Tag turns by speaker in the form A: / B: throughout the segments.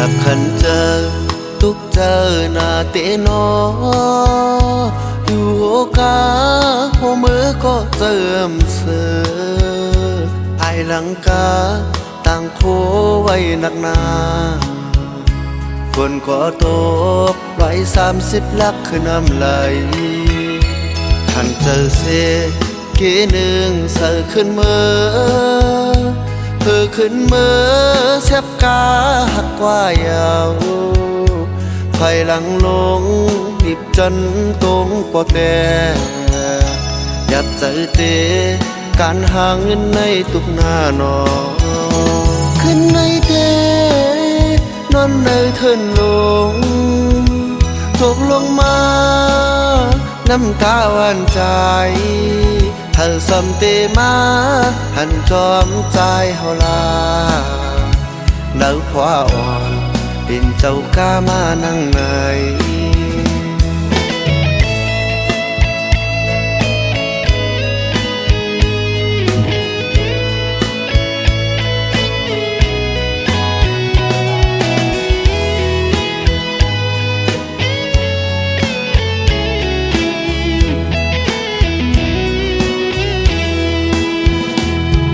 A: บขันเจอทุกเจอหน้าเตนออยู่โอกาหัวมือก็เจิมเสือภายหลังกาต่างโคไว้หนักหนาฝนก็ตก130 ลักคือน้ำไหลขันเจอเสกีหนึ่งเสือขึ้นเมื่อเพื่อขึ้นเมื่อเสียบกาหักกว่ายาวไฟหลังลงดิบจันตรงปอแต่ยับใจเตการหาเงินในตุกหน้านอขึ้นในเตนอนในเทินลงตกลงมาน้ำตาหวานใจเธอสมเตมาหันจอมใจเฮาลาเดาพวาอ่อนเป็นเจ้ากามานั่งไหน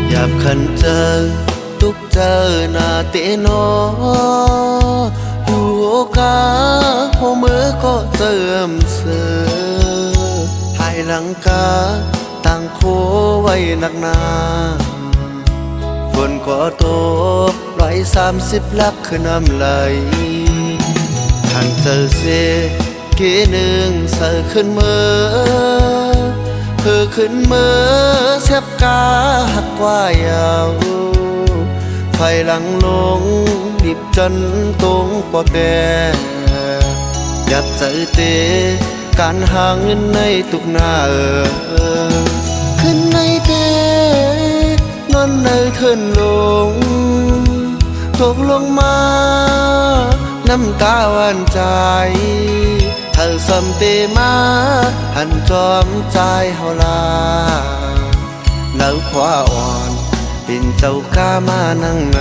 A: หยาบขันเจอทุกเจอหน้าเตนออยู่โอกาหัวมือก็เจิมเสือภายหลังกาต่างโคไว้หนักหนาฝนก็ตก130 ลักคือน้ำไหลขันเจอเสกีหนึ่งเสือขึ้นเมื่อเพื่อขึ้นเมื่อเสียบกาหักกว่ายาวไฟหลังลงดิบจันตรงปอแต่ยับใจเตการหาเงินในตุกหน้าขึ้นในเตนอนในเทินลงตกลงมาน้ำตาหวานใจเธอสมเตมาหันจอมใจเฮาลาเดาพวาอ่อนเป็นเจ้ากามานั่งไหน